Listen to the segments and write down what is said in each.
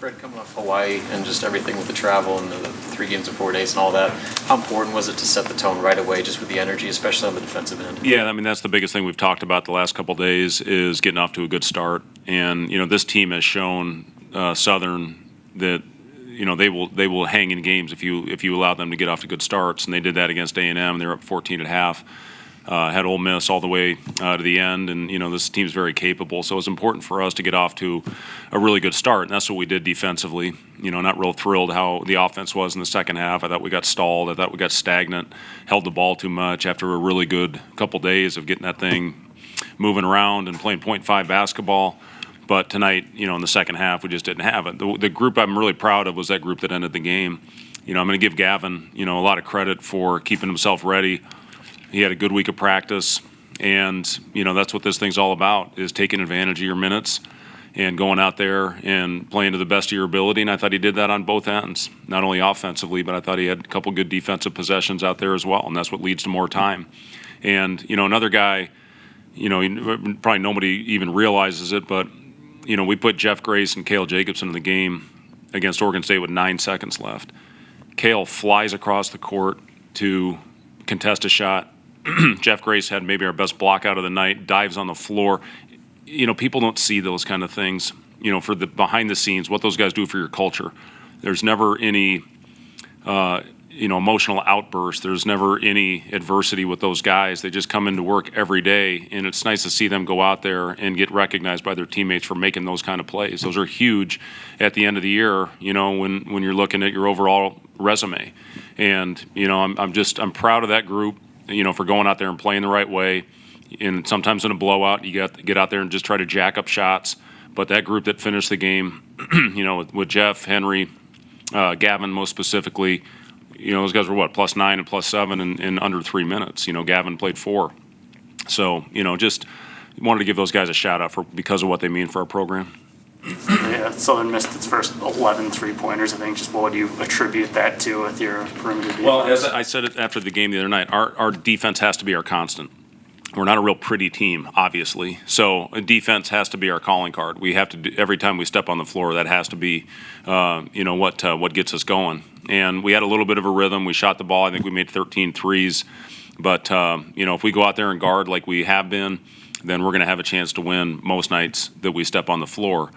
Fred, coming off Hawaii and just everything with the travel and the 3 games in 4 days and all that, how important was it to set the tone right away just with the energy, especially on the defensive end? Yeah, I mean, that's the biggest thing we've talked about the last couple of days is getting off to a good start. And, this team has shown Southern that, they will hang in games if you allow them to get off to good starts. And they did that against A&M. They were up 14 at half. Had Ole Miss all the way to the end, and this team's very capable. So it's important for us to get off to a really good start, and that's what we did defensively. Not real thrilled how the offense was in the second half. I thought we got stalled. I thought we got stagnant, held the ball too much after a really good couple days of getting that thing moving around and playing .5 basketball. But tonight, in the second half, we just didn't have it. The group I'm really proud of was that group that ended the game. I'm going to give Gavin, a lot of credit for keeping himself ready. He had a good week of practice, and that's what this thing's all about, is taking advantage of your minutes and going out there and playing to the best of your ability. And I thought he did that on both ends, not only offensively, but I thought he had a couple good defensive possessions out there as well, and that's what leads to more time. And another guy, probably nobody even realizes it, but we put Jeff Grace and Cale Jacobson in the game against Oregon State with 9 seconds left. Cale flies across the court to contest a shot. Jeff Grace had maybe our best block out of the night, dives on the floor. People don't see those kind of things, for the behind the scenes, what those guys do for your culture. There's never any, emotional outburst. There's never any adversity with those guys. They just come into work every day, and it's nice to see them go out there and get recognized by their teammates for making those kind of plays. Those are huge at the end of the year, when you're looking at your overall resume. And, I'm proud of that group, for going out there and playing the right way. And sometimes in a blowout, you got to get out there and just try to jack up shots. But that group that finished the game, with Jeff, Henry, Gavin most specifically, those guys were +9 and +7 in under 3 minutes. Gavin played 4. So, just wanted to give those guys a shout out because of what they mean for our program. Yeah, Southern missed its first 11 3-pointers. I think. Just what would you attribute that to with your perimeter defense? Well, as I said it after the game the other night, our defense has to be our constant. We're not a real pretty team, obviously. So defense has to be our calling card. We have to do, every time we step on the floor, that has to be, what gets us going. And we had a little bit of a rhythm. We shot the ball. I think we made 13 threes. But, if we go out there and guard like we have been, then we're going to have a chance to win most nights that we step on the floor.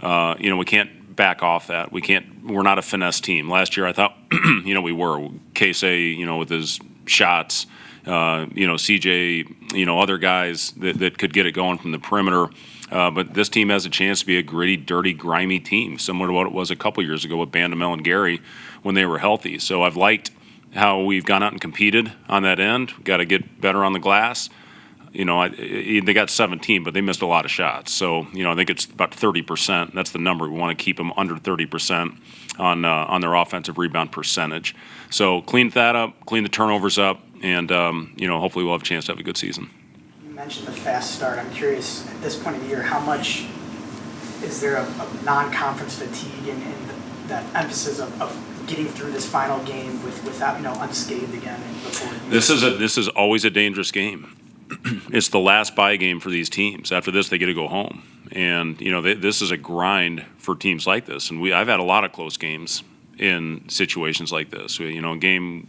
We can't back off that. We're not a finesse team. Last year I thought, we were. Casey, with his shots, CJ, other guys that could get it going from the perimeter. But this team has a chance to be a gritty, dirty, grimy team, similar to what it was a couple years ago with Bandamel and Gary when they were healthy. So I've liked how we've gone out and competed on that end. We've got to get better on the glass. They got 17, but they missed a lot of shots. So, I think it's about 30%. That's the number. We want to keep them under 30% on their offensive rebound percentage. So clean that up, clean the turnovers up, and, hopefully we'll have a chance to have a good season. You mentioned the fast start. I'm curious, at this point of the year, how much is there a non-conference fatigue and that emphasis of getting through this final game without, unscathed again before? This is always a dangerous game. It's the last bye game for these teams. After this, they get to go home. And, this is a grind for teams like this. And I've had a lot of close games in situations like this. A game,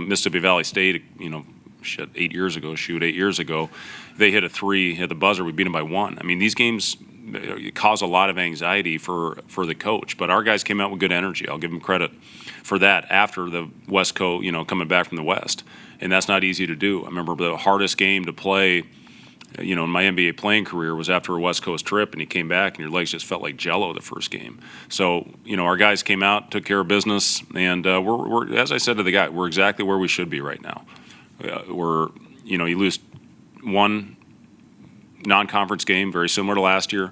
Mississippi Valley State, 8 years ago, they hit a 3 at the buzzer. We beat them by 1. I mean, these games cause a lot of anxiety for the coach. But our guys came out with good energy. I'll give them credit for that after the West Coast, coming back from the West. And that's not easy to do. I remember the hardest game to play, in my NBA playing career was after a West Coast trip, and you came back and your legs just felt like jello the first game. So, our guys came out, took care of business, and we're as I said to the guy, we're exactly where we should be right now. You lose one non-conference game, very similar to last year,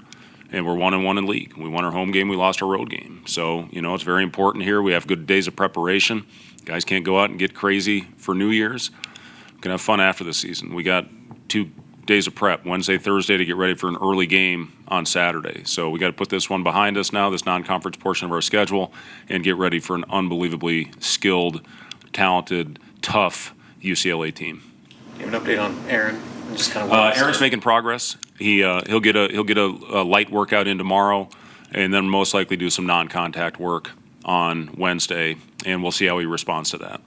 and we're 1-1 in league. We won our home game, we lost our road game. So, it's very important here. We have good days of preparation. Guys can't go out and get crazy for New Year's. We can have fun after the season. We got 2 days of prep, Wednesday, Thursday, to get ready for an early game on Saturday. So we got to put this one behind us now, this non-conference portion of our schedule, and get ready for an unbelievably skilled, talented, tough UCLA team. Do you have an update on Aaron? Just kind of Aaron's making progress. He'll get a light workout in tomorrow, and then most likely do some non-contact work on Wednesday, and we'll see how he responds to that.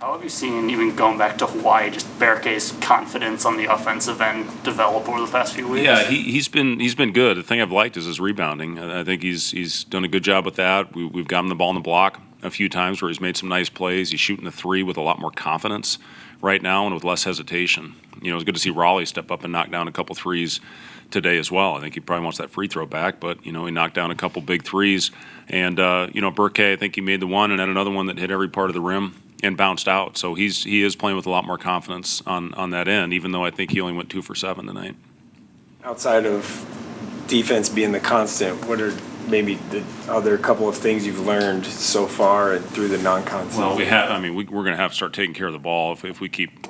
How have you seen, even going back to Hawaii, just Berkey's confidence on the offensive end develop over the past few weeks? Yeah, he's been good. The thing I've liked is his rebounding. I think he's done a good job with that. We've got him the ball in the block a few times where he's made some nice plays. He's shooting the three with a lot more confidence right now and with less hesitation. You know, it's good to see Raleigh step up and knock down a couple threes today as well. I think he probably wants that free throw back, but, you know, he knocked down a couple big threes. And, you know, Berkey, I think he made the one and had another one that hit every part of the rim and bounced out. So he is playing with a lot more confidence on that end, even though I think he only went 2 for 7 tonight. Outside of defense being the constant, what are maybe the other couple of things you've learned so far and through the non-constant? Well, we're going to have to start taking care of the ball if we keep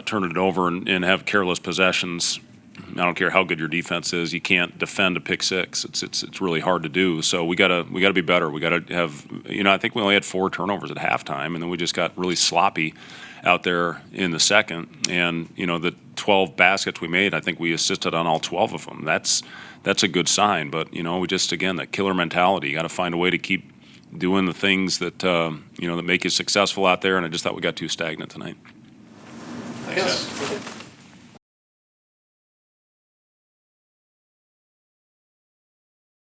turning it over and have careless possessions. I don't care how good your defense is, you can't defend a pick six. It's really hard to do. So we gotta be better. We gotta have, you know, I think we only had 4 turnovers at halftime, and then we just got really sloppy out there in the second. And you know, the 12 baskets we made, I think we assisted on all 12 of them. That's a good sign. But you know, we just, again, that killer mentality. You got to find a way to keep doing the things that you know, that make you successful out there. And I just thought we got too stagnant tonight. Thanks.